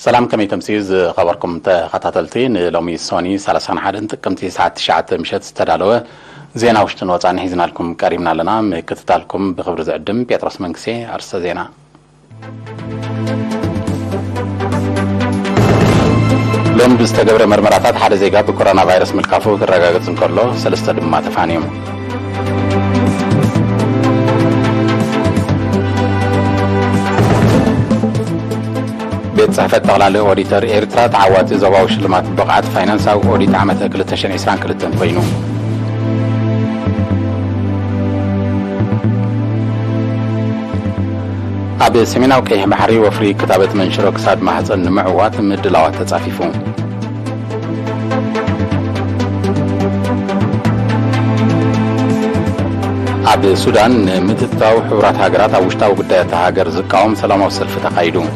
سلام كمي تمسيز خبركم تخطاتلتين لومي سوني سالسان حدن تقمتي ساعة تشاعة مشات استدالوه زينا وشتن وطعن حيزنا لكم كريمنا لنا مكتتالكم بخبر زعدم بيترس منكسي عرصة زينا لوم بستقبر مرمراتات حد زيقا بكورونا فيروس ملكافو كالرقاقت زنكرلو سلسة دمما تفانيهم بيت صحفة تغلالي أوديتر إيرترا تعواتي زواو شلمات بقعات فاينانس أو أوديت عامة كلتشن إسران كلتن فينو أبي سميناو كيه بحري وفري كتابة منشرو كساد محصن معوات مدلاوات تصافيفون أبي السودان متتاو حورات هاجرات أو وشتاو قداية هاجر زكاوم سلام وسلف تقايدون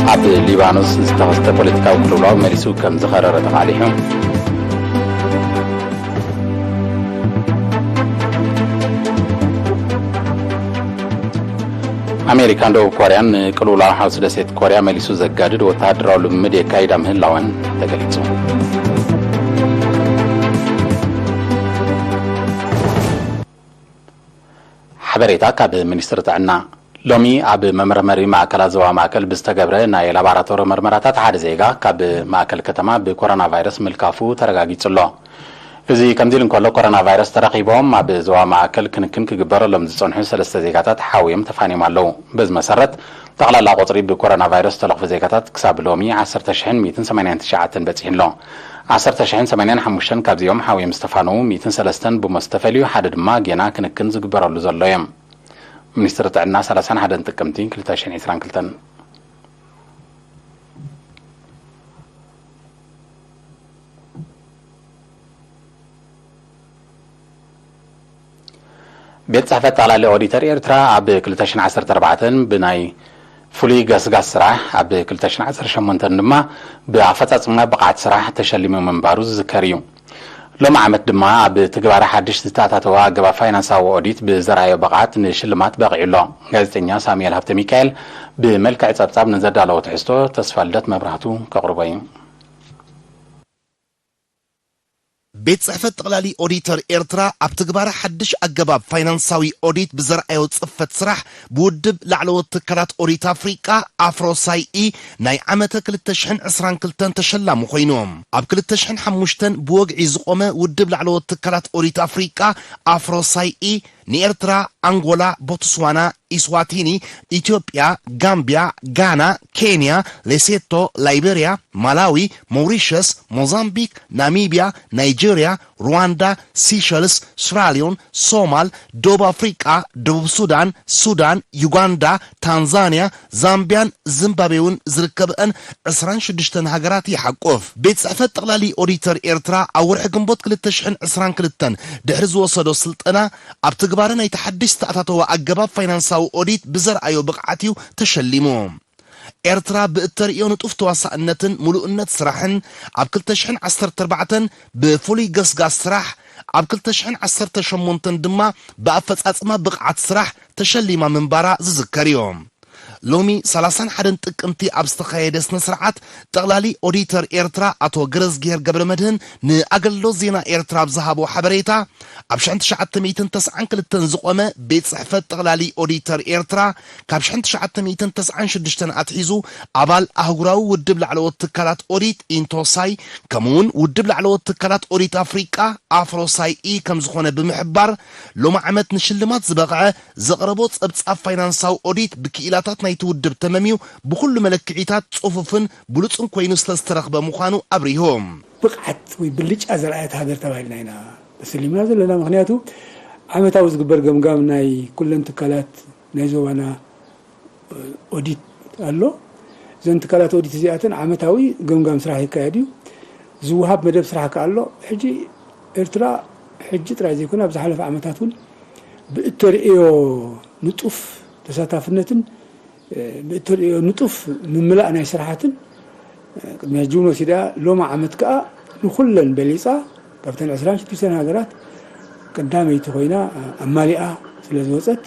عبد ليبانوس استغست بوليتيكا وكلولاو مريسو كم زخرر تقاليهم أمريكان دو كوريان كلولاو حوس دسيت كوريا مريسو زقادد وتهدراو لمدي كايدا مهن لاوان تقليتو حبريتا كاب منستر تعنا لومي عب ممرمري معكل زوا معكل بستقبره ناي لاباراتور مرمراتات حد زيغا كاب معكل كتما بكورونا فيروس ملكافو ترغاغيصلو እዚ ከምዚል እንከሎ ኮሮና ቫይረስ ተረኺቦም ኣብ ዘዋ ማዕከል ክንክን ክግበረሎም ዝጸንሑ ሰለስተ ዜጋታት ሓዊዮም ተፋኒዮም ኣለዉ በዚ መሰረት ጠቕላላ ቁፅሪ ብኮሮና ቫይረስ ተለኽፉ ዜጋታት ክሳብ ሎሚ 10189 በፂሕሎ 10085 ካብዚኦም ሓዊዮም ዝተፋነዉ 103 ብመስተፈልዩ ሓደ ድማ ጌና ክንክን ዝግበረሉ ዘሎ እዮም ሚኒስትር ጥዕና 31 ጥቅምቲ 2022 بيت صحفة على أوديتر إيرترا عب كلتاشن 14 بناي فولي غاس سراح عب كلتاشن 18 دما بعفتات بقعت سراح تشلم من باروز ذكريو لما عمت دما عب تجبر حدش تتعتوا جبا فاينانس أو أوديت بزراعي بقعت نشلمات باقي الله غازتنيا سامي الهبت ميكائيل بملك عصاب نزد على وتحستو تصفالدت مبرهتو كقربين بيت صحفة تغلالي أوديتر إيرترا أبتقبار حدش أقباب فاينانساوي أوديت بزرعي وتصفة سرح بودب لعلو التكرات أوديت أفريقا أفرو ساي إي ناي عمتك للتشحن عسران كلتن تشلا مخينوم أب كل التشحن حموشتن بوغ عزقومة ودب لعلو التكرات أوديت أفريقا أفرو ساي إي نيرترا أنغولا بوتسوانا إسواتيني إثيوبيا غامبيا غانا كينيا ليسيتو ليبيريا مالاوي موريشيوس موزامبيك ناميبيا نيجيريا رواندا سيشلز سراليون صومال دوب أفريقيا دوب سودان سودان يوغندا تنزانيا زامبيان زيمبابوين زركبن 26 هاجرات يحقوف بيت صحفة تغلالي أوديتر إيرترا أورح جنبوت كل التشحن 22 دحرز وصدو سلطنا أبتقبارنا يتحدث تأتاتوا أقباب فاينانساو أوديت بزرعيو بقعتيو تشلموم إيرترا بإتريون تفتوا سأنتن ملؤنت سراحن عبكل تشحن 14 بفولي قصقاس سراح عبكل تشحن 18 دما بأفت أسما بقعت سراح تشلما من برا زذكريوم لومي 31 ጥቅምቲ ኣብ ዝተኻየደ ስነ ስርዓት ጠቕላሊ ኦዲተር ኤርትራ ኣቶ ገረዝጌር ገብረመድህን ንኣገልግሎት ዜና ኤርትራ ብዝሃቦ ሓበሬታ ኣብ 1992 ዝቆመ ቤት ጽሕፈት ጠቕላሊ ኦዲተር ኤርትራ ካብ 1996 ኣትሒዙ ኣባል ኣህጉራዊ ውድብ ላዕለዎት ትካላት ኦዲት ኢንቶሳይ ከምኡውን ውድብ ላዕለዎት ትካላት ኦዲት ኣፍሪቃ ኣፍሮሳይ ኢ ከም ዝኾነ ብምሕባር ሎሚ ዓመት ንሽልማት ዝበቕዐ ዘቕረቦ ፀብጻብ ፋይናንሳዊ ኦዲት ብክኢላታት يتودب تماميو بكل ملكعيتات صفوفن بلوصن كوينو سلسترخبه مخانو ابريهم بقعت ويبلج ازرعات هاجر تبعنا هنا بس اللي منازل لنا مغنياتو عمتاو زغبر غمغام ناي كلن تكالات نايزوانا اوديت الله زين تكالات اوديت زياتن عمتاوي غمغام سراح يكايديو زوهاب مدب سراح كالله حجي ارترا حجي ترازي كنا بزحلف عمتاتون بتريو نطف تساتافنتن نطف من ملأنا سرحاتن مجونو سيدا لوما عمتك نخلن بليصا كابتن عسران 6 سنة هاجرات ቀዳመይቲ ኮይና ኣማሊኣ ስለ ዝወፀት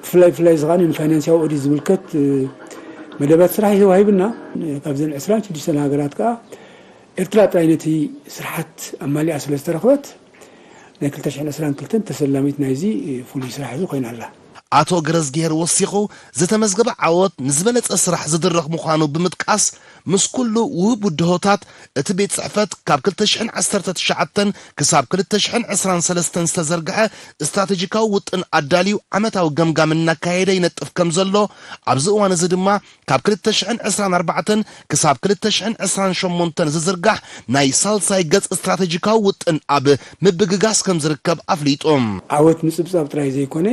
ፍላይ ዝኻነ ንፋይናንሳዊ ኦዲት ዝምልከት መደባት ስራሕ ይዋሂብና ካብዘን 26 ሃገራት ከዓ ኤርትራ ጥራይ ነቲ ስራሓት ኣማሊኣ ስለ ዝተረኽበት ናይ 2022 ተሰላሚት ናይዚ ፍሉይ ስራሕ እዚ ኮይና ኣላ አቶ ገረዝጌር ወሲኹ ዝተመዝገበ ዓወት ንዝበለጸ ስራሕ ዝድረኽ ምዃኑ ብምጥቃስ ምስ ኩሉ ውህብ ውድሆታት እቲ ቤት ጽሕፈት ካብ 2019 ክሳብ 2023 ዝተዘርግሐ ስትራቴጂካዊ ውጥን ኣዳልዩ ዓመታዊ ገምጋም እናካየደ ይነጥፍ ከም ዘሎ ኣብዚ እዋን እዚ ድማ ካብ 2024 ክሳብ 2028 ዝዝርጋሕ ናይ ሳልሳይ ገጽ ስትራቴጂካዊ ውጥን ኣብ ምብግጋስ ከም ዝርከብ ኣፍሊጦም ዓወት ምጽብጻብ ጥራይ ዘይኮነ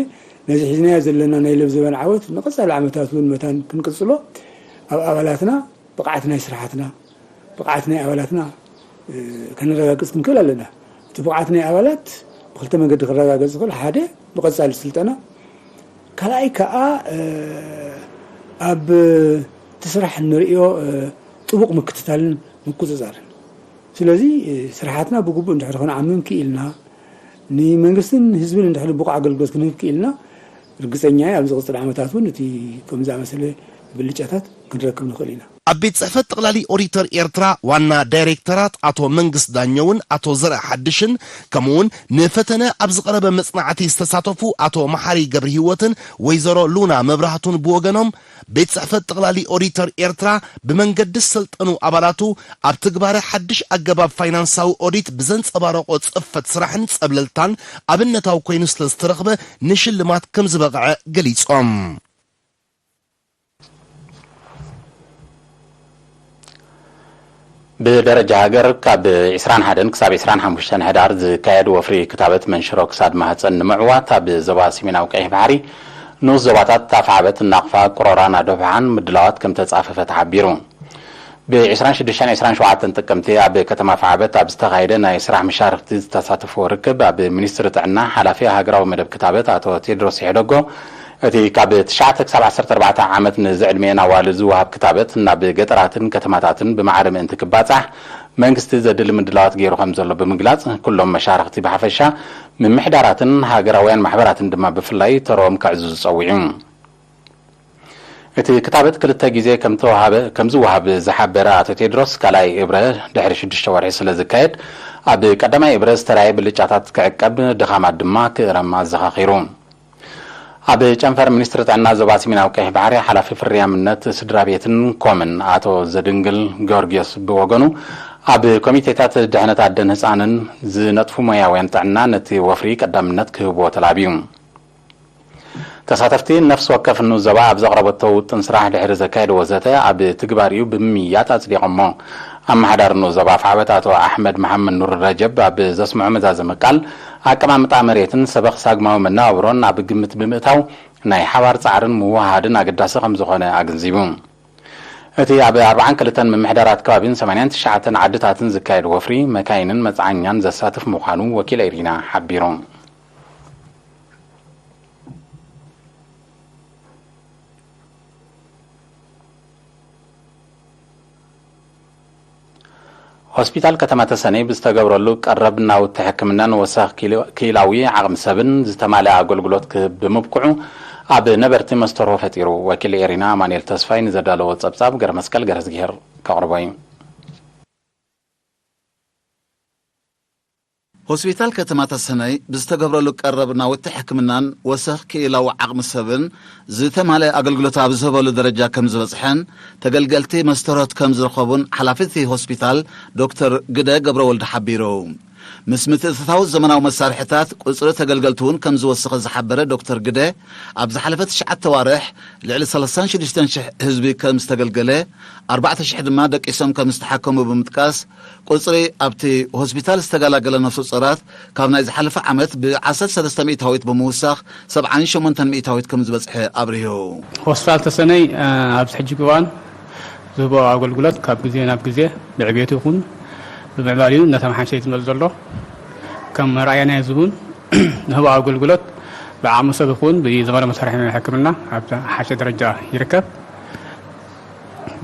ነዚ ሒዝናዮ ዘለና ናይ ለብዘበን ዓወት ንቐጻሊ ዓመታት እውን መታን ክንቅጽሎ ኣብ ኣባላትና ብቕዓት ናይ ስራሓትና ብቕዓት ናይ ኣባላትና ከነረጋግጽ ክንክእል ኣለና እቲ ብቕዓት ናይ ኣባላት ብክልተ መንገዲ ክረጋገጽ ዝኽእል ሓደ ብቐጻሊ ስልጠና ካልኣይ ከዓ ኣብ ትስራሕ ንሪኦ ጥቡቕ ምክትታልን ምቁፅጻርን ስለዚ ስራሓትና ብግቡእ እንድሕር ክነዓምም ክኢልና ንመንግስትን ህዝብን እንድሕር ብቑዕ ኣገልግሎት ክንህብ ክኢልና ርግፀኛ ኣብ ዝቕፅል ዓመታት እውን እቲ ከምዛ መሰለ ብልጫታት ክንረክብ ንኽእል ኢና ኣብ ቤት ጽሕፈት ጠቕላሊ ኦዲተር ኤርትራ ዋና ዳይሬክተራት አቶ መንግስት ዳኘውን አቶ ዘርአ ሓድሽን ከምኡውን ንፈተነ ኣብ ዝቐረበ መጽናዕቲ ዝተሳተፉ አቶ መሓሪ ገብረ ህይወትን ወይዘሮ ሉና መብራህቱን ብወገኖም ቤት ጽሕፈት ጠቕላሊ ኦዲተር ኤርትራ ብመንገዲ ዝሰልጠኑ ኣባላቱ ኣብ ትግባረ ሓድሽ ኣገባብ ፋይናንሳዊ ኦዲት ብዘንጸባረቆ ጽፈት ስራሕን ጸብለልታን ኣብነታዊ ኮይኑ ስለ ዝተረኽበ ንሽልማት ከም ዝበቕዐ ገሊጾም بدرجة هاجر كاب 21 كساب 25 هدار زكايد وفري كتابة منشرو كساد مهتسن معوات بزباسي من أوقعه بحري نوز زباتات تفعبت النقفة قراران دفعان مدلوات كم تتصاففة تعبيرون ب 26 27 تقمتي اب كتما فعبت اب استغايدنا يسرح مشارك تتصاتفو ركب اب منستر عنا حلفي هاجراو مدب كتابة اتو تيدروس يحدقو اتي كاب 9 عامت نزعل مينا والزو هاب كتابت ناب قطراتن كتماتاتن بمعرم انتكباتح منغست زدل مدلوات غيرو خمزلو بمغلاص كلهم مشاركتي بحفشا من محداراتن هاجراويان محبراتن دما بفلاي تروم كعزو صويعون اتي كتابت كلتا غيزي كمزو وهاب زحبرا اتو تيدروس كالاي ابره دحر 6 ورعي سلازكايد اب قدما ابره استراي بلچاتات كعقب دخامات دما كرما زخاخيرون اب جنفر منستر عنا زباسي من اوقه بحري حلفي فريامنت سدرابيتن كومن اتو زدنگل غورغيس بوغنو اب كوميتيتات دهنت عدن حصانن زنطفو مياوين طعنا نتي وفري قدامنت كهبو تلابيوم تساتفتي نفس وقف انه زبا اب زقربتو تنسراح دحر زكايد وزته اب تغباريو بميات اصديقمو ام حدار انه زبا فعبتاتو احمد محمد نور رجب اب زسمع مزازم قال አቀማምጣ መሬትን ሰበኽ ሳግማው መናብሮን ኣብ ግምት ብምእታው ናይ ሓባር ጻዕርን ምዋሃድን አገዳሰ ከም ዝኾነ አግንዚቡ እቲ ኣብ 42 መምሕዳራት ከባቢን 89 ዓድታትን ዝካየድ ወፍሪ መካይንን መጽዓኛን ዘሳትፍ ምዃኑ ወኪል ኢሪና ሓቢሮም ሆስፒታል ከተማ ተሰኔ ብስተገብረሉ ቀረብና ወተሕክምናን ወሳኽ ኪላዊ ዓቅም ሰብን ዝተማለ አገልግሎት ብምብቅዑ ኣብ ነበርቲ መስተሮ ፈጢሩ ወኪል ኤሪና ማንኤል ተስፋይ ንዘዳለዎ ጸብጻብ ገር መስቀል ገረዝጊር ከቅርቦይ ሆስፒታል ከተማ ተሰነይ ብዝተገብረሉ ቀረብና ወተሕክምናን ወሳኽ ኪላዊ ዓቅም ሰብን ዝተማለ አገልግሎት ኣብ ዝህበሉ ደረጃ ከም ዝበጽሐን ተገልገልቲ መስተሮት ከም ዝረኸቡን ሓላፊት ሆስፒታል ዶክተር ግደ ገብረ ወልድ ሓቢሮ ምስ ምትእትታው ዘመናዊ መሳርሒታት ቁጽሪ ተገልገልቱን ከም ዝወስኸ ዝሓበረ ዶክተር ግደ ኣብ ዝሓለፈት 9 ዋርሕ ልዕሊ 36,000 ህዝቢ ከም ዝተገልገለ 4,000 ድማ ደቂሶም ከም ዝተሓከሙ ብምጥቃስ ቁጽሪ ኣብቲ ሆስፒታል ዝተጋላገለ ነፍሲ ጾራት ካብ ናይ ዝሓለፈ ዓመት ብ13 ሚእታዊት ብምውሳኽ 78 ሚእታዊት ከም ዝበጽሐ አብሪሁ ሆስፒታል ተሰነይ ኣብ ሕጂ ግዋን ዝህቦ አገልግሎት ካብ ግዜ ናብ ግዜ ብዕብየቱ ይኹን بمعباريو نتمحن شيء تمزلو كم رأينا يزبون نهو أقول بعمل سبقون بزمان مسرحين الحكمنا عبد حاشة درجة يركب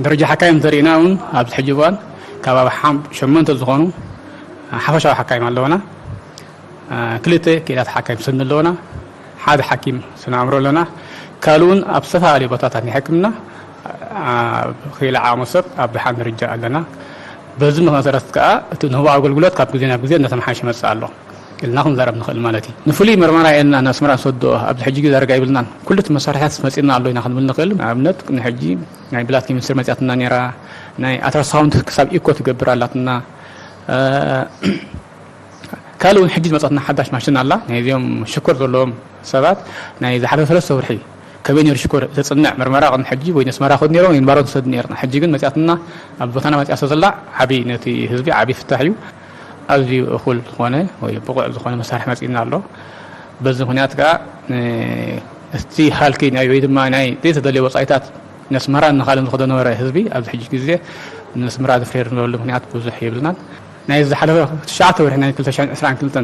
درجة حكايم تريناون عبد حجوان كباب حام شمنت الزغانو حفشة حكايم اللونا ክልተ ክኢላት ሓካይም ስኒ ኣለና ሓደ ሓኪም ስናምሮ ኣለና ካልኡን ኣብ ዝተፈላለዩ ቦታታት ናይ ሕክምና ክኢላ ዓቕሚ ሰብ ኣብ ድሓን ደረጃ ኣለና በዚ መሰረት ከዓ እቲ ንህቦ ኣገልግሎት ካብ ግዜ ናብ ግዜ እናተመሓየሸ ይመፅእ ኣሎ ኢልና ክንዛረብ ንኽእል ማለት እዩ ንፍሉይ ምርመራ የና ነስምራ ንሰዶ ኣብዚ ሕጂ ግዜ ዳርጋ ይብልናን ኩልት መሳርሕታት መፂና ኣሎ ኢና ክንብል ንኽእል ንኣብነት ንሕጂ ናይ ብላት ኬሚስትሪ መፅያትና ነራ ናይ ኣልትራሳውንድ ክሳብ ኢኮ ትገብር ኣላትና ካልኡን ሕጂ መፅትና ሓዳሽ ማሽን ኣላ ናይ እዚኦም ሽኮር ዘለዎም ሰባት ናይ ዝሓለፈ 3 ወርሒ ከመይ ነይሩ ሽኮር ተፅንዕ ምርመራ ቅድሚ ሕጂ ወይ ነስመራ ክድ ነይሮም ይንባሮ ንሰድ ነርና ሕጂ ግን መፅያትና ኣብ ቦታና መፅያ ስለዘላ ዓብይ ነቲ ህዝቢ ዓብይ ፍታሕ እዩ ኣዝዩ እኹል ዝኾነ ወይ ብቑዕ ዝኾነ መሳርሒ መፂና ኣሎ በዚ ምክንያት ከዓ እቲ ሃልኪ ወይ ድማ ናይ ዘይተደለየ ወፃኢታት ነስመራ ንኻልእ ዝኸዶ ነበረ ህዝቢ ኣብዚ ሕጂ ግዜ ነስመራ ዝፍሬር ንበሉ ምክንያት ብዙሕ የብልናን ናይ ዝሓለፈ 9 ወርሒ ናይ 2022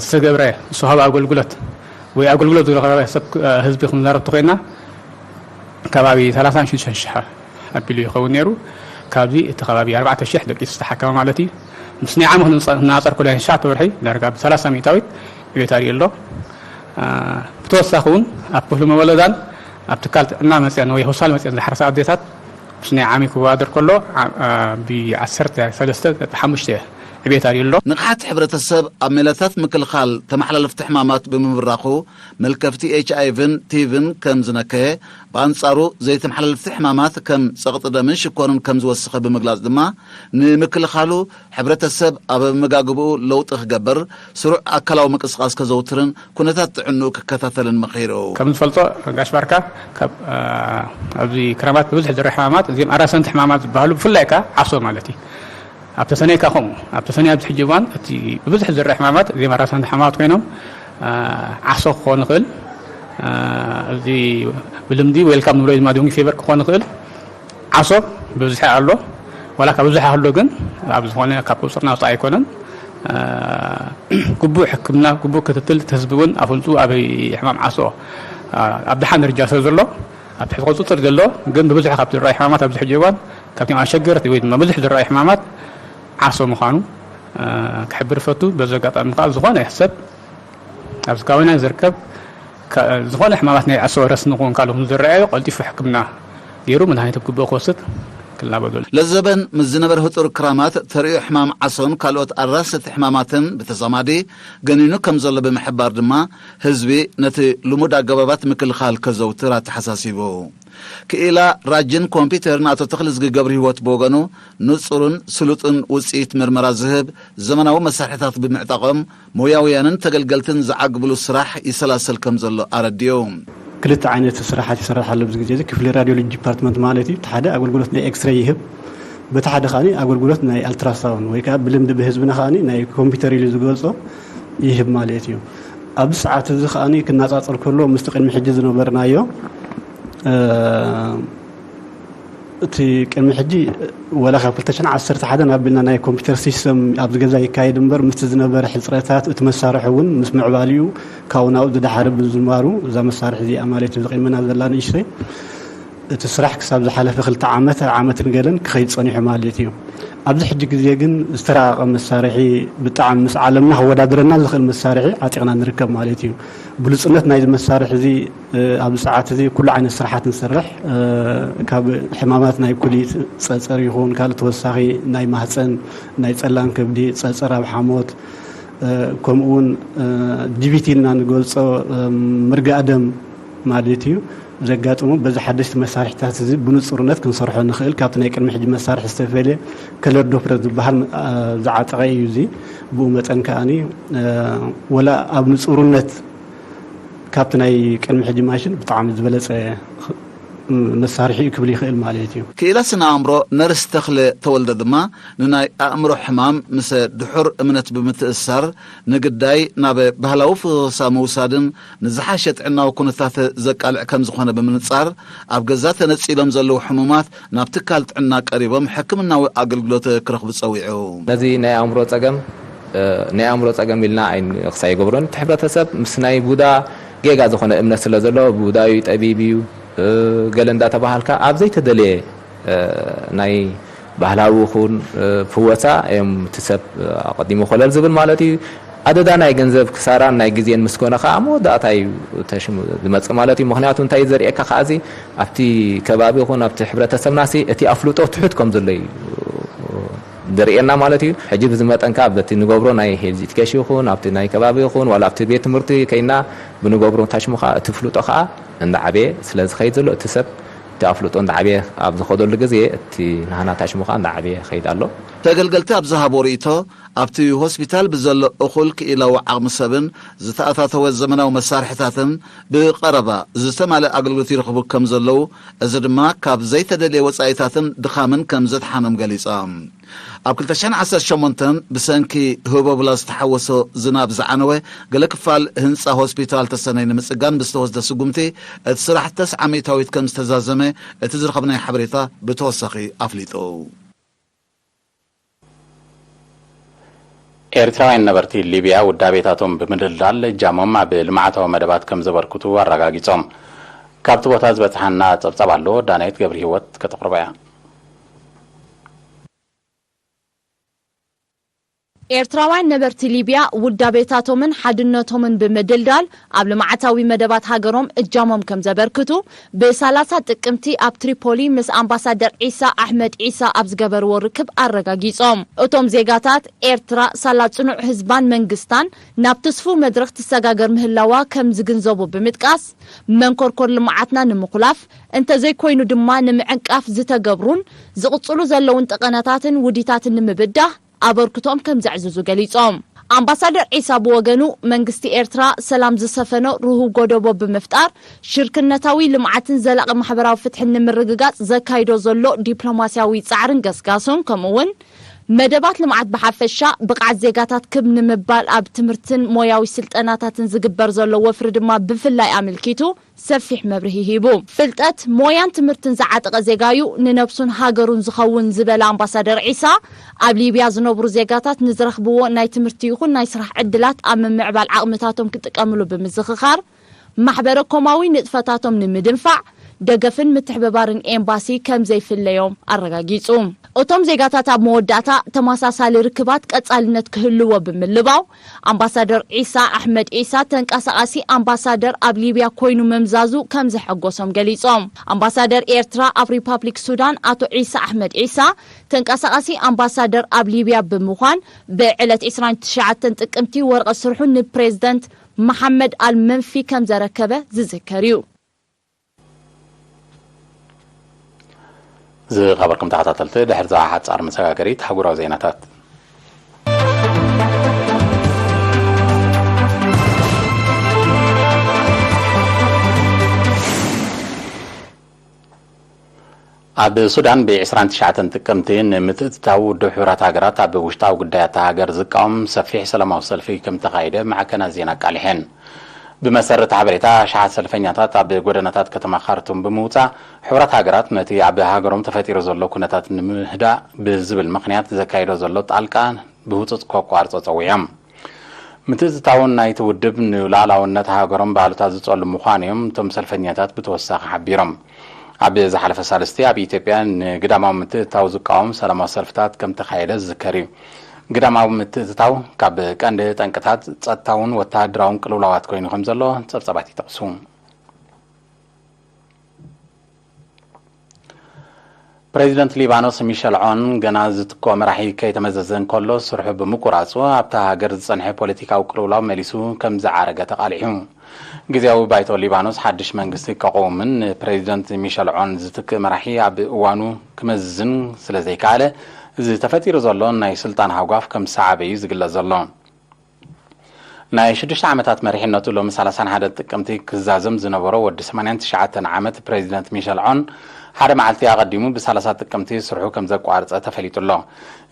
ዝተገብረ ዝወሃበ ኣገልግሎት ወይ ኣገልግሎት ዝረኸበ ሰብ ህዝቢ ክንዛረብ ተኾይና ከባቢ 36,000 ኣቢሉ ይኸውን ነይሩ ካብዚ እቲ ከባቢ 4,000 ደቂስ ዝተሓከመ ማለት እዩ ምስ ናይ ዓመት ንናፀር ኮላይ 9 ወርሒ ዳርጋ ብ30 ሚእታዊት ዕብየት ኣርዩ ኣሎ ብተወሳኺ እውን ኣብ ክፍሊ መወለዳን ኣብ ትካል ጥዕና መፅአን ወይ ሆስፒታል መፅአን ዝሓረሰ ኣዴታት ምስ ናይ ዓመት ክወዳደር ከሎ ብ13.5 ዕብየት ኣርዩ ኣሎ ንቕሓት ሕብረተሰብ ኣብ ሜላታት ምክልኻል ተመሓላለፍቲ ሕማማት ብምብራኹ መልከፍቲ ኤችኣይቪን ቲቪን ከም ዝነከየ ብኣንጻሩ ዘይተመሓላለፍቲ ሕማማት ከም ፀቕጢ ደምን ሽኮርን ከም ዝወስኸ ብምግላጽ ድማ ንምክልኻሉ ሕብረተሰብ ኣብ መጋግብኡ ለውጢ ክገብር ስሩዕ ኣካላዊ ምንቅስቓስ ከዘውትርን ኩነታት ጥዕንኡ ክከታተልን መኺሩ ከም ዝፈልጦ ጋሽ ባርካ ካብ ኣብዚ ክረማት ብብዝሒ ዝርአ ሕማማት እዚኦም ኣራሰንቲ ሕማማት ዝበሃሉ ብፍላይ ከዓ ዓሶ ማለት እዩ ኣብ ተሰነይ ከዓ ከምኡ ኣብ ተሰነይ ኣብዚ ሕጂ እዋን እቲ ብብዝሒ ዝርአ ሕማማት እዚኦም ኣራሰንቲ ሕማማት ኮይኖም ዓሶ ክኾን ይኽእል እዚ ብልምዲ ዌልካም ንብሎ ድማ ዶንጊ ፌቨር ክኾን ይኽእል ዓሶ ብብዝሒ ኣሎ ዋላ ካብ ብዙሕ ኣሎ ግን ኣብ ዝኾነ ካብ ቁፅርና ወፃኢ ኣይኮነን ግቡእ ሕክምና ግቡእ ክትትል ህዝቢ እውን ኣፍልጡ ኣብ ሕማም ዓሶ ኣብ ድሓን ደረጃ ስለ ዘሎ ኣብ ትሕቲ ቁፅጥር ዘሎ ግን ብብዝሒ ካብ ዝረአዩ ሕማማት ኣብዚ ሕጂ እዋን ካብቶም ኣሸገርቲ ወይ ድማ ብዙሕ ዝረአዩ ሕማማት ዓሶ ምዃኑ ክሕብር ፈቱ በዚ ኣጋጣሚ ከዓ ዝኾነ ሰብ ኣብዚ ከባቢና ዝርከብ ዝኾነ ሕማማት ናይ ዓሶ ረስኒ ክኾን ካልኦት ዝረአዩ ቀልጢፉ ሕክምና ገይሩ መድሃኒት ግቡእ ክወስድ ክላበደሉ ለዘበን ምስ ዝነበረ ህፁር ክራማት ተርእዮ ሕማም ዓሶን ካልኦት ኣራሰቲ ሕማማትን ብተዛማዲ ገኒኑ ከም ዘሎ ብምሕባር ድማ ህዝቢ ነቲ ልሙድ ኣገባባት ምክልኻል ከዘውትር ተሓሳሲቡ ክኢላ ራጅን ኮምፒተርን ኣቶ ተኽሊ ዝገብር ህይወት ብወገኑ ንጹርን ስሉጥን ውፅኢት ምርመራ ዝህብ ዘመናዊ መሳርሕታት ብምዕጣቖም ሞያውያንን ተገልገልትን ዝዓግብሉ ስራሕ ይሰላሰል ከም ዘሎ ኣረድዩ ክልተ ዓይነት ስራሓት ይሰርሕ ኣሎ ብዙ ግዜ ክፍሊ ራዲዮሎጂ ዲፓርትመንት ማለት እዩ ሓደ ኣገልግሎት ናይ ኤክስሬይ ይህብ በቲ ሓደ ኻኒ ኣገልግሎት ናይ ኣልትራሳውንድ ወይ ከዓ ብልምዲ ብህዝብና ኻኒ ናይ ኮምፒተር ኢሉ ዝገልጾ ይህብ ማለት እዩ ኣብ ሰዓት እዚ ኻኒ ክናጻጸር ከሎ ምስቲ ቅድሚ ሕጂ ዝነበርናዮ እቲ ቅድሚ ሕጂ ወላ ካብ 2011 ናብልና ናይ ኮምፒተር ሲስተም ኣብ ዝገዛ ይካየድ እምበር ምስቲ ዝነበረ ሕፅረታት እቲ መሳርሒ እውን ምስ ምዕባልዩ ካብኡ ናብኡ ዝዳሓረ ብዝማሩ እዛ መሳርሒ እዚኣ ማለት እዩ ዝቕመና ዘላ ንእሽተይ እቲ ስራሕ ክሳብ ዝሓለፈ 2 ዓመትን ገለን ክኸይድ ፀኒሑ ማለት እዩ ኣብዚ ሕጂ ግዜ ግን ዝተራቐቐ መሳርሒ ብጣዕሚ ምስ ዓለምና ክወዳድረና ዝኽእል መሳርሒ ዓጢቕና ንርከብ ማለት እዩ ብሉፅነት ናይዚ መሳርሒ እዚ ኣብ ሰዓት እዚ ኩሉ ዓይነት ስራሓት ንሰርሕ ካብ ሕማማት ናይ ኩሊት ፀፀር ይኹን ካልእ ተወሳኺ ናይ ማህፀን ናይ ፀላም ከብዲ ፀፀር ኣብ ሓሞት ከምኡውን ዲቪቲ ኢልና ንገልፆ ምርጋእ ደም ማለት እዩ ዘጋጥሙ በዚ ሓደሽቲ መሳርሕታት እዚ ብንጹርነት ክንሰርሖ ንኽእል ካብቲ ናይ ቅድሚ ሕጂ መሳርሒ ዝተፈልየ ከለር ዶፕለር ዝበሃል ዝዓጠቐ እዩ እዚ ብኡ መጠን ከዓኒ ወላ ኣብ ንጹርነት ካብቲ ናይ ቅድሚ ሕጂ ማሽን ብጣዕሚ ዝበለፀ መሳርሒ ክብል ይኽእል ማለት እዩ ክኢላ ስነ ኣእምሮ ነርስ ተኽለ ተወልደ ድማ ንናይ ኣእምሮ ሕማም ምስ ድሑር እምነት ብምትእሳር ንግዳይ ናብ ባህላዊ ፍሳ ምውሳድን ንዝሓሸ ጥዕናዊ ኩነታት ዘቃልዕ ከም ዝኾነ ብምንጻር ኣብ ገዛ ተነፂሎም ዘለዉ ሕሙማት ናብ ትካል ጥዕና ቀሪቦም ሕክምናዊ ኣገልግሎት ክረኽቡ ፀዊዑ ነዚ ናይ ኣእምሮ ፀገም ኢልና ዓይን ክሳይ ይገብሮን እቲ ሕብረተሰብ ምስ ናይ ቡዳ ጌጋ ዝኾነ እምነት ስለ ዘሎ ቡዳዊ ጠቢብ እዩ ገለ እንዳተባሃልካ ኣብ ዘይተደለየ ናይ ባህላዊ ይኹን ፍወሳ እዮም እቲ ሰብ ኣቐዲሙ ኮለል ዝብል ማለት እዩ ኣደዳ ናይ ገንዘብ ክሳራን ናይ ግዜን ምስኮነ ከዓ መወዳእታ እዩ ተሽሙ ዝመጽእ ማለት እዩ ምክንያቱ እንታይ ዘርኤካ ከዓዚ ኣብቲ ከባቢ ይኹን ኣብቲ ሕብረተሰብናሲ እቲ ኣፍልጦ ትሑት ከም ዘሎ እዩ ደርኤና ማለት እዩ ሕጂ ብዝመጠንካ በቲ ንገብሮ ናይ ሄልዝ ኢዱኬሽን ይኹን ኣብቲ ናይ ከባቢ ይኹን ዋላ ኣብቲ ቤት ትምህርቲ ከይና ብንገብሮ ታሽሙ ከዓ እቲ ፍልጦ ከዓ እንዳዓበየ ስለ ዝኸይድ ዘሎ እቲ ሰብ እቲ ኣፍልጦ እንዳዓበየ ኣብ ዝኸደሉ ግዜ እቲ ናህና ታሽሙ ከዓ እንዳዓበየ ኸይድ ኣሎ ተገልገልቲ ኣብ ዝሃቦ ርእቶ ኣብቲ ሆስፒታል ብዘሎ እኹል ክኢላዊ ዓቕሚ ሰብን ዝተኣታተወ ዘመናዊ መሳርሕታትን ብቐረባ ዝተማልአ ኣገልግሎት ይረኽቡ ከም ዘለው እዚ ድማ ካብ ዘይተደልየ ወጻኢታትን ድኻምን ከም ዘትሓኖም ገሊጻ ኣብ 2018 ብሰንኪ ህቦብላ ዝተሓወሶ ዝናብ ዝዓነወ ገለ ክፋል ህንፃ ሆስፒታል ተሰነይ ንምጽጋን ብዝተወስደ ስጉምቲ እቲ ስራሕተስ ዓመታዊት ከም ዝተዛዘመ እቲ ዝረኸብናይ ሓበሬታ ብተወሳኺ ኣፍሊጡ ኤርትራውያን ነበርቲ ሊብያ ውዳቤታቶም ብምድልዳል ጃሞም ኣብ ልምዓታዊ መደባት ከም ዘበርክቱ ኣረጋጊጾም ካብቲ ቦታ ዝበፅሓና ጸብጻብ ኣሎ ዳናይት ገብሪ ህይወት ከተቕርባ እያ ኤርትራውያን ነበርቲ ሊብያ ውዳቤታቶምን ሓድነቶምን ብምድልዳል ኣብ ልምዓታዊ መደባት ሃገሮም እጃሞም ከም ዘበርክቱ ብ30 ጥቅምቲ ኣብ ትሪፖሊ ምስ ኣምባሳደር ዒሳ ኣሕመድ ዒሳ ኣብ ዝገበርዎ ርክብ ኣረጋጊጾም እቶም ዜጋታት ኤርትራ ሳላጽኑዕ ህዝባን መንግስታን ናብ ተስፉ መድረኽ ተሰጋገር ምህላዋ ከም ዝግንዘቡ ብምጥቃስ መንኮርኮር ልምዓትና ንምኹላፍ እንተዘይኮይኑ ድማ ንምዕንቃፍ ዝተገብሩን ዝቕጽሉ ዘለውን ጠቐናታትን ውዲታትን ንምብዳህ ኣበርክቶም ከም ዘዕዝዙ ገሊጾም ኣምባሳደር ዒሳ ብወገኑ መንግስቲ ኤርትራ ሰላም ዝሰፈኖ ሩህ ጎደቦ ብምፍጣር ሽርክነታዊ ልምዓትን ዘላቂ ማሕበራዊ ፍትሕን ንምርግጋጽ ዘካይዶ ዘሎ ዲፕሎማስያዊ ጻዕርን ገስጋሶን ከምኡውን መደባት ልምዓት ብሓፈሻ ብቕዓት ዜጋታት ክብ ንምባል ኣብ ትምህርትን ሞያዊ ስልጠናታትን ዝግበር ዘሎ ወፍሪ ድማ ብፍላይ ኣመልኪቱ ሰፊሕ መብርሂ ሂቡ ፍልጠት ሞያን ትምህርትን ዝዓጠቐ ዜጋዩ ንነብሱን ሃገሩን ዝኸውን ዝበለ ኣምባሳደር ዒሳ ኣብ ሊብያ ዝነብሩ ዜጋታት ንዝረኽብዎ ናይ ትምህርቲ ይኹን ናይ ስራሕ ዕድላት ኣብ ምምዕባል ዓቕምታቶም ክጥቀምሉ ብምዝኽኻር ማሕበረ ኮማዊ ንጥፈታቶም ንምድንፋዕ ደገፍን ምትሕብባርን ኤምባሲ ከም ዘይፍለዮም ኣረጋጊጹ እቶም ዜጋታት ኣብ መወዳእታ ተመሳሳሊ ርክባት ቀጻልነት ክህልዎ ብምልባው ኣምባሳደር ዒሳ ኣሕመድ ዒሳ ተንቀሳቃሲ ኣምባሳደር ኣብ ሊብያ ኮይኑ መምዛዙ ከም ዘሐጎሶም ገሊጾም ኣምባሳደር ኤርትራ ኣብ ሪፓብሊክ ሱዳን ኣቶ ዒሳ ኣሕመድ ዒሳ ተንቀሳቃሲ ኣምባሳደር ኣብ ሊብያ ብምዃን ብዕለት 29 ጥቅምቲ ወርቀ ስርሑ ንፕሬዝደንት መሐመድ አልመንፊ ከም ዘረከበ ዝዝከር እዩ ዝኸበርኩም ተኸታተልቲ ድሕሪ ዛ ሓጻር መሰጋገሪት ሓጉራዊ ዜናታት ኣብ ሱዳን ብ29 ጥቅምቲ ንምትእትታው ውድብ ሕብራት ሃገራት ኣብ ውሽጣዊ ጉዳያት ሃገር ዝቃወም ሰፊሕ ሰላማዊ ሰልፊ ከም ተኻይደ ማዕከናት ዜና ቃሊሕን بمسرة حبريتا شحات سلفنياتات عب غودناتات كتما خارتوم بموصا حورات هاغرات نتي عب هاغروم تفطير زلو كنتات نمهدا بزبل مخنيات زكايدو زلو طالقا بهوصت كوكوارصو صويام متزتاون نايت ودب نلالاونات هاغروم بالوتا زصل مخانيم توم سلفنياتات بتوسخ حبيرم عب زحلف سالستي عب ኢትዮጵያ ንግዳማው ምትታው ዝቃወም ሰላማዊ ሰልፍታት ከም ተኻይደ ዝከሪ ግዳማው ምትታው ካብ ቀንደ ጠንቅታት ጸጥታውን ወታደራውን ቅልውላዋት ኮይኑ ከም ዘሎ ጸብጸባት ይጠቅሱ ፕሬዚደንት ሊባኖስ ሚሸል ዖን ገና ዝትኮ መራሒ ከይተመዘዘን ከሎ ስርሑ ብምቁራጹ ኣብታ ሃገር ዝጸንሐ ፖለቲካዊ ቅልውላው መሊሱ ከም ዝዓረገ ተቃሊሑ ጊዜያዊ ባይቶ ሊባኖስ ሓድሽ መንግስቲ ከቆምን ፕሬዚደንት ሚሸል ዖን ዝትክ መራሒ ኣብ እዋኑ ክመዝን ስለዘይካለ እዚ ተፈጢሩ ዘሎ ናይ ስልጣን ሃጓፍ ከም ሰዓበዩ ዝግለጽ ዘሎ ናይ 6 ዓመታት መሪሕነቱ ሎሚ 31 ጥቅምቲ ክዛዘም ዝነበሮ ወዲ 89 ዓመት ፕሬዚደንት ሚሸል ዖን ሓደ መዓልቲ ኣቀዲሙ ብ30 ጥቅምቲ ስርሑ ከም ዘቋርጸ ተፈሊጡሎ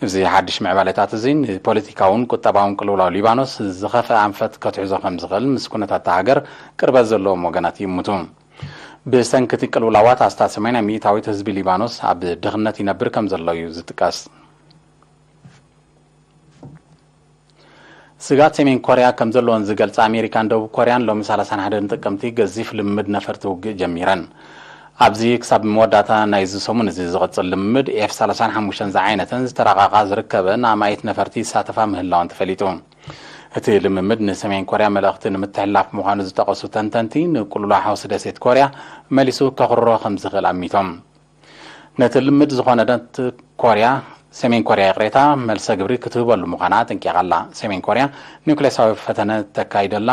እዚ ሓድሽ ምዕባለታት እዚ ፖለቲካውን ቁጠባውን ቅልውላው ሊባኖስ ዝኸፈ አንፈት ከትሕዞ ከም ዝኽእል ምስ ኩነታት ሃገር ቅርበት ዘለዎም ወገናት ይምቱ ብሰንከቲ ቅልውላዋት ኣስታት 80 ሚእታዊት ህዝቢ ሊባኖስ ኣብ ድኽነት ይነብር ከም ዘሎ እዩ ዝጥቀስ ስጋት ሰሜን ኮርያ ከም ዘለዎን ዝገልጽ ኣሜሪካን ደቡብ ኮርያን ሎሚ 31 ጥቅምቲ ገዚፍ ልምድ ነፈርቲ ውግእ ጀሚረን ኣብዚ ክሳብ መወዳእታ ናይ ዝሰሙን እዚ ዝቕጽል ልምድ F35 ዝዓይነተን ዝተረቓቓ ዝርከበን ኣማይት ነፈርቲ ሳተፋ ምህላውን ተፈሊጡ እቲ ልምምድ ንሰሜን ኮርያ መልእኽቲ ንምትሕልላፍ ምዃኑ ዝተቐሱ ተንተንቲ ንቁልውላው ሓውሲ ደሴት ኮርያ መሊሱ ከኽርሮ ከም ዝኽእል ኣሚቶም ነቲ ልምድ ዝኾነ ኮርያ ሰሜን ኮርያ ቅሬታ መልሰ ግብሪ ክትህበሉ ምዃና ጠንቂቓላ ሰሜን ኮርያ ኒውክሌሳዊ ፈተነ ተካይደላ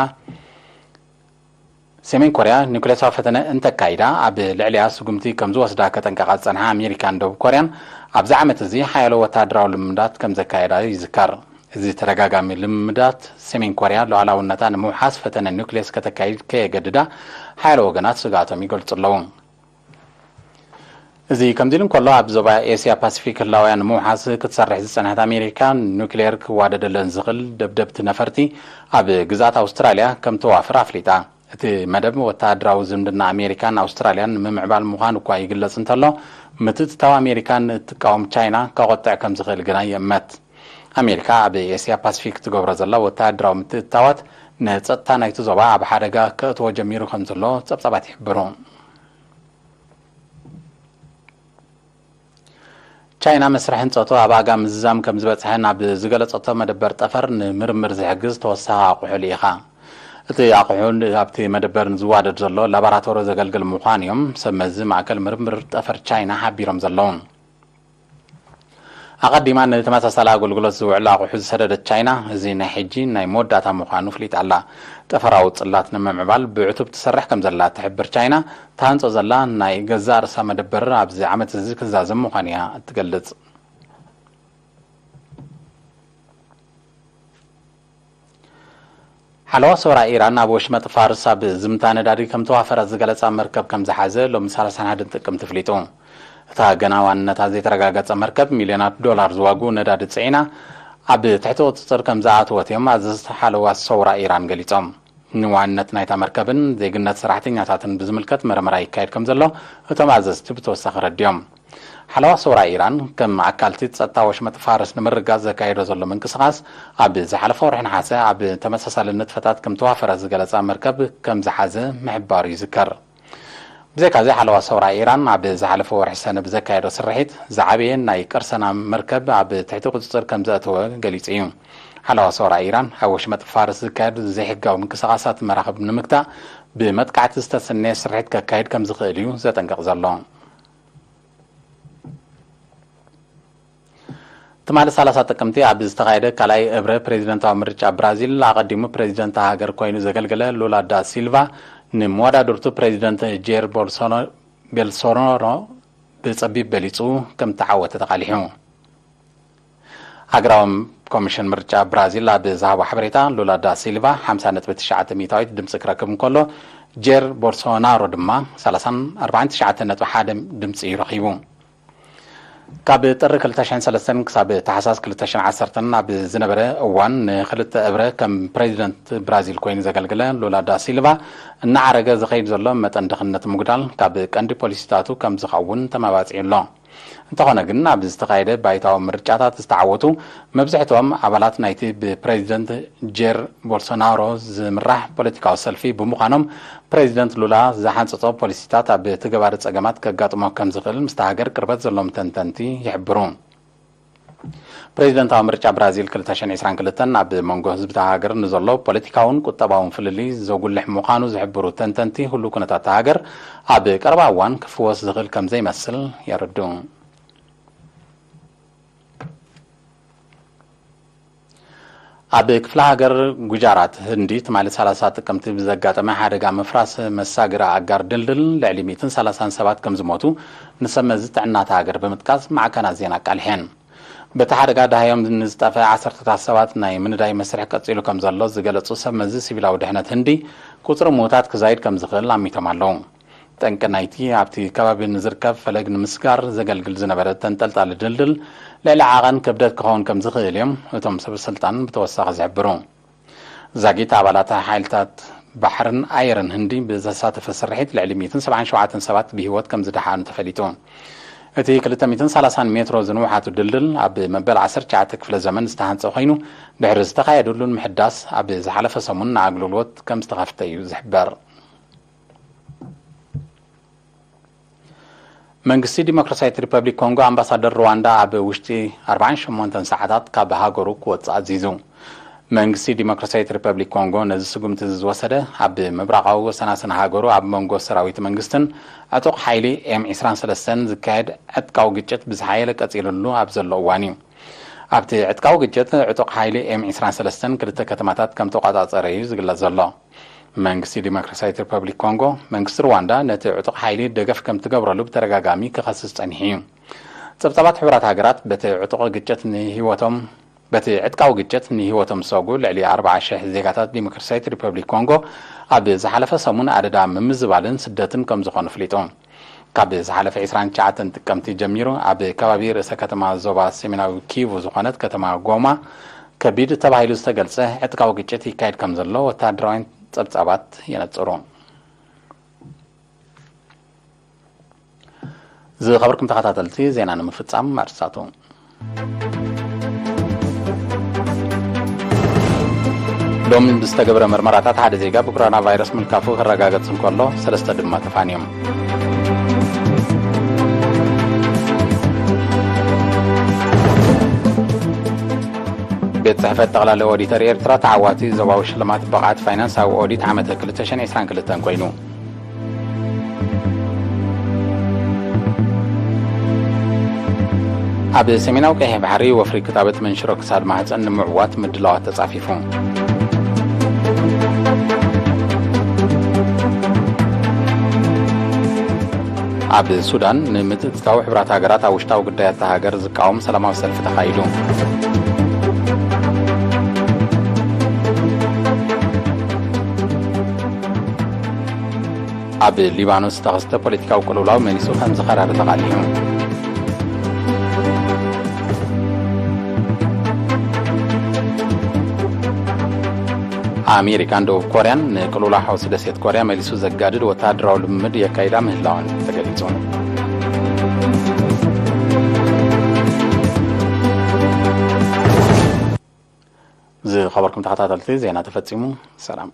ሰሜን ኮርያ ኒውክሌሳዊ ፈተነ እንተካይዳ ኣብ ልዕልያ ስጉምቲ ከም ዝወስዳ ከጠንቀቓ ዝጸንሓ ኣሜሪካን ደቡብ ኮርያን ኣብዚ ዓመት እዚ ሓያሎ ወታደራዊ ልምምዳት ከም ዘካየዳ ይዝከር እዚ ተደጋጋሚ ልምምዳት ሰሜን ኮርያ ሉዓላውነታ ንምውሓስ ፈተነ ኒውክሌስ ከተካይድ ከየገድዳ ሓያሎ ወገናት ስጋቶም ይገልጹ ኣለዉ እዚ ከምዚ ኢሉ እንከሎ ኣብ ዞባ ኤስያ ፓሲፊክ ህላውያን ንምውሓስ ክትሰርሕ ዝጸንሐት ኣሜሪካ ኒውክሌር ክዋደደለን ዝኽእል ደብደብቲ ነፈርቲ ኣብ ግዛት ኣውስትራልያ ከም ተዋፍር ኣፍሊጣ እቲ መደብ ወታደራዊ ዝምድና ኣሜሪካን ኣውስትራልያን ምምዕባል ምዃኑ እኳ ይግለጽ እንተሎ ምትእትታው ኣሜሪካን እትቃወም ቻይና ከቆጥዕ ከም ዝኽእል ግና ይእመት ኣሜሪካ ኣብ ኤስያ ፓሲፊክ ትገብሮ ዘላ ወታደራዊ ምትእትታዋት ንጸጥታ ናይቲ ዞባ ኣብ ሓደጋ ከእትዎ ጀሚሩ ከም ዘሎ ጸብጻባት ይሕብሩ ቻይና መስርሕ ህንጸቱ ኣብ ኣጋ ምዝዛም ከም ዝበጽሐን ኣብ ዝገለጸቶ መደበር ጠፈር ንምርምር ዝሕግዝ ተወሳኺ ኣቑሑ ልኢኻ እቲ ኣቑሑ ኣብቲ መደበር ዝዋደድ ዘሎ ላቦራቶሪ ዘገልግል ምዃን እዮም ሰብ መዚ ማእከል ምርምር ጠፈር ቻይና ሓቢሮም ዘለዉ ኣቐዲማ ንተመሳሳሊ ኣገልግሎት ዝውዕሉ ኣቑሑ ዝሰደደት ቻይና እዚ ናይ ሕጂ ናይ መወዳእታ ምዃኑ ፍሊጥ ኣላ ጠፈራዊ ጽላት ንምምዕባል ብዕቱብ ትሰርሕ ከም ዘላ ትሕብር ቻይና ታህንጾ ዘላ ናይ ገዛእ ርእሳ መደበር ኣብዚ ዓመት እዚ ክዛዘም ምዃኑ እያ እትገልጽ ሓለዋ ሰውራ ኢራን ኣብ ወሽመጥ ፋርስ ኣብ ዝምታ ነዳዲ ከም ተዋፈረ ዝገለጸ መርከብ ከም ዝሓዘ ሎሚ 31 ጥቅምቲ ፍሊጡ እታ ገናዋንነታ ዘይተረጋገጸ መርከብ ሚልዮናት ዶላር ዝዋጉ ነዳዲ ጽዒና ኣብ ትሕቲ ቁፅጥር ከም ዝኣተወት እዮም ኣዘዝቲ ሓለዋ ሰውራ ኢራን ገሊጾም ንዋንነት ናይታ መርከብን ዜግነት ሰራሕተኛታትን ብዝምልከት መርመራ ይካየድ ከም ዘሎ እቶም ኣዘዝቲ ብተወሳኺ ረድዮም ሓለዋ ሰውራ ኢራን ከም ኣካልቲ ጸጥታ ወሽመጥ ፋርስ ንምርጋጽ ዘካየዶ ዘሎ ምንቅስቓስ ኣብ ዝሓለፈ ወርሒ ነሓሰ ኣብ ተመሳሳሊ ንጥፈታት ከም ተዋፈረ ዝገለጸ መርከብ ከም ዝሓዘ ምሕባሩ ይዝከር ብዘይካዚ ሓለዋ ሰውራ ኢራን ኣብ ዝሓለፈ ወርሒ ሰነ ብዘካየዶ ስርሒት ዝዓበየ ናይ ቀርሰና መርከብ ኣብ ትሕቲ ቁፅጥር ከም ዘእተወ ገሊጹ እዩ ሓለዋ ሰውራ ኢራን ኣብ ወሽመጥ ፋርስ ዝካየድ ዘይሕጋዊ ምንቅስቓሳት መራኸቢ ንምግታእ ብመጥቃዕቲ ዝተሰነየ ስርሒት ከካየድ ከም ዝኽእል እዩ ዘጠንቅቕ ዘሎ ትማሊ 30 ጥቅምቲ ኣብ ዝተኻየደ ካልኣይ እብረ ፕሬዚደንታዊ ምርጫ ብራዚል ኣቐዲሙ ፕሬዚደንት ሃገር ኮይኑ ዘገልገለ ሉላ ዳ ሲልቫ ንመወዳድርቱ ፕሬዚደንት ጄር ቦልሶናሮ ብጸቢብ በሊጹ ከም ተዓወተ ተቃሊሑ ሃገራዊ ኮሚሽን ምርጫ ብራዚል ኣብ ዝሃቦ ሓበሬታ ሉላ ዳ ሲልቫ 50.9 ሚእታዊት ድምፂ ክረክብ እንከሎ ጄር ቦልሶናሮ ድማ 49.1 ድምፂ ይረኺቡ ካብ ጥሪ 2003 ክሳብ ታሕሳስ 2010 ኣብ ዝነበረ እዋን ንክልተ እብረ ከም ፕሬዚደንት ብራዚል ኮይኑ ዘገልገለ ሉላ ዳ ሲልቫ እናዓረገ ዝኸይድ ዘሎ መጠን ድኽነት ምጉዳል ካብ ቀንዲ ፖሊሲታቱ ከም ዝኸውን ተመባፂኡ ኣሎ እንተኾነ ግን ኣብ ዝተኻየደ ባይታዊ ምርጫታት ዝተዓወቱ መብዛሕትኦም ኣባላት ናይቲ ብፕሬዚደንት ጄር ቦልሶናሮ ዝምራሕ ፖለቲካዊ ሰልፊ ብምዃኖም ፕሬዚደንት ሉላ ዝሓንፅፆ ፖሊሲታት ኣብ ትገባሪ ፀገማት ከጋጥሞ ከም ዝኽእል ምስቲ ሃገር ቅርበት ዘሎም ተንተንቲ ይሕብሩ ፕሬዚደንታዊ ምርጫ ብራዚል 2022 ኣብ መንጎ ህዝቢ ሃገር ንዘሎ ፖለቲካውን ቁጠባውን ፍልሊ ዘጉልሕ ምዃኑ ዝሕብሩ ተንተንቲ ሁሉ ኩነታት ሃገር ኣብ ቀረባ እዋን ክፍወስ ዝኽእል ከም ዘይመስል የርድኡ ኣብ ክፍለ ሃገር ጉጃራት ህንዲ ትማሊ 30 ጥቅምቲ ብዘጋጠመ ሓደጋ ምፍራስ መሳግራ ኣጋር ድልድል ልዕሊ 130 ሰባት ከም ዝሞቱ ንሰመዚ ጥዕናታ ሃገር ብምጥቃስ ማዕከናት ዜና ቃልሐን በቲ ሓደጋ ዳሃዮም ንዝጠፈ 10 ሰባት ናይ ምንዳይ መስርሕ ቀፂሉ ከም ዘሎ ዝገለጹ ሰመዚ ሲቪላዊ ድሕነት ህንዲ ቁፅሪ ሞታት ክዛይድ ከም ዝኽእል ኣሚቶም ኣለዉ ጠንቂ ናይቲ ኣብቲ ከባቢ ንዝርከብ ፈለግ ንምስጋር ዘገልግል ዝነበረ ተንጠልጣሊ ድልድል ልዕሊ ዓቐን ክብደት ክኸውን ከም ዝኽእል እዮም እቶም ሰብ ስልጣን ብተወሳኺ ዝሕብሩ ዛጊት ኣባላት ሓይልታት ባሕርን ኣየርን ህንዲ ብዘሳተፈ ስርሒት ልዕሊ 177 ሰባት ብሂወት ከም ዝደሓኑ ተፈሊጡ እቲ 230 ሜትሮ ዝንውሓቱ ድልድል ኣብ መበል 19 ክፍለ ዘመን ዝተሃንፀ ኮይኑ ድሕሪ ዝተኻየደሉን ምሕዳስ ኣብ ዝሓለፈ ሰሙን ንኣገልግሎት ከም ዝተኸፍተ እዩ ዝሕበር መንግስቲ ዲሞክራሲያዊት ሪፐብሊክ ኮንጎ ኣምባሳደር ሩዋንዳ ኣብ ውሽጢ 48 ሰዓታት ካብ ሃገሩ ክወፅእ ኣዚዙ መንግስቲ ዲሞክራሲያዊት ሪፐብሊክ ኮንጎ ነዚ ስጉምቲ ዝወሰደ ኣብ ምብራቃዊ ወሰናስን ሃገሩ ኣብ መንጎ ሰራዊት መንግስትን ዕጡቕ ሓይሊ M23 ዝካየድ ዕጥቃዊ ግጭት ብዝሓየለ ቀፂሉሉ ኣብ ዘሎ እዋን እዩ ኣብቲ ዕጥቃዊ ግጭት ዕጡቕ ሓይሊ M23 ክልተ ከተማታት ከም ተቆጻጸረ እዩ ዝግለጽ ዘሎ መንግስቲ ዲሞክራሲያዊት ሪፐብሊክ ኮንጎ መንግስቲ ሩዋንዳ ነቲ ዕጡቕ ሓይሊ ደገፍ ከም ትገብረሉ ብተደጋጋሚ ክኸስስ ጸኒሑ እዩ ጸብጻባት ሕብራት ሃገራት በቲ ዕጡቕ ግጭት ንህይወቶም በቲ ዕጥቃዊ ግጭት ንህይወቶም ዝሰጉ ልዕሊ 40,000 ዜጋታት ዲሞክራሲያዊት ሪፐብሊክ ኮንጎ ኣብ ዝሓለፈ ሰሙን ኣደዳ ምምዝባልን ስደትን ከም ዝኾኑ ፍሊጡ ካብ ዝሓለፈ 29 ጥቅምቲ ጀሚሩ ኣብ ከባቢ ርእሰ ከተማ ዞባ ሰሜናዊ ኪቩ ዝኾነት ከተማ ጎማ ከቢድ ተባሂሉ ዝተገልጸ ዕጥቃዊ ግጭት ይካየድ ከም ዘሎ ወታደራዊ ጸብጻባት የነጽሩ ዝኸበርኩም ተኸታተልቲ ዜና ንምፍጻም ማርሳቱ ሎም ብዝተገብረ ምርመራታት ሓደ ዜጋ ብኮሮና ቫይረስ ምልካፉ ክረጋገጽ እንከሎ ሰለስተ ድማ ተፋንዮም ቤት ጽሕፈት ጠቕላላ ኦዲተር ኤርትራ ተዓዋቲ ዞባዊ ሽልማት ብቕዓት ፋይናንሳዊ ኦዲት ዓመት 2022 ኮይኑ ኣብ ሰሜናዊ ቀይሕ ባሕሪ ወፍሪ ክታበት መንሽሮ ክሳድ ማህፀን ንምዕዋት ምድላዋት ተጻፊፉ ኣብ ሱዳን ንምትእትታዊ ሕብራት ሃገራት ኣብ ውሽጣዊ ጉዳያት ሃገር ዝቃወም ሰላማዊ ሰልፊ ተኻይዱ ኣብ ሊባኖስ ተኸስተ ፖለቲካዊ ቅልውላው መኒሱ ከም ዝኸራረ ተቓሊሑ ኣሜሪካን ደቡብ ኮርያን ንቅልውላው ሓውሲ ደሴት ኮርያ መሊሱ ዘጋድድ ወታደራዊ ልምምድ የካይዳ ምህላዋን ተገሊጹ ዝኸበርኩም ተኸታተልቲ ዜና ተፈጺሙ ሰላም